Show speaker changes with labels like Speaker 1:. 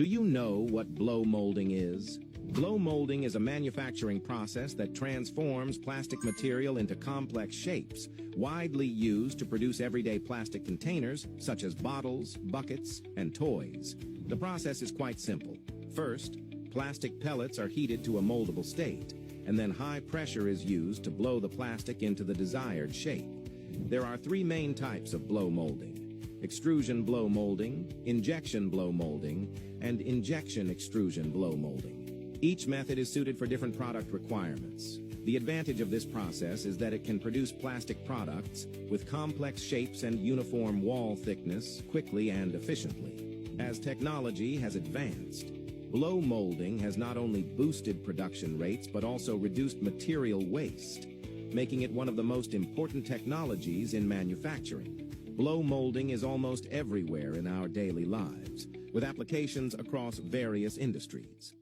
Speaker 1: Do you know what blow molding is? Blow molding is a manufacturing process that transforms plastic material into complex shapes, widely used to produce everyday plastic containers such as bottles, buckets, and toys. The process is quite simple. First, plastic pellets are heated to a moldable state, and then high pressure is used to blow the plastic into the desired shape. There are three main types of blow molding: extrusion blow molding, injection blow molding, and injection extrusion blow molding. Each method is suited for different product requirements. The advantage of this process is that it can produce plastic products with complex shapes and uniform wall thickness quickly and efficiently. As technology has advanced, blow molding has not only boosted production rates but also reduced material waste, making it one of the most important technologies in manufacturing. Blow molding is almost everywhere in our daily lives, with applications across various industries.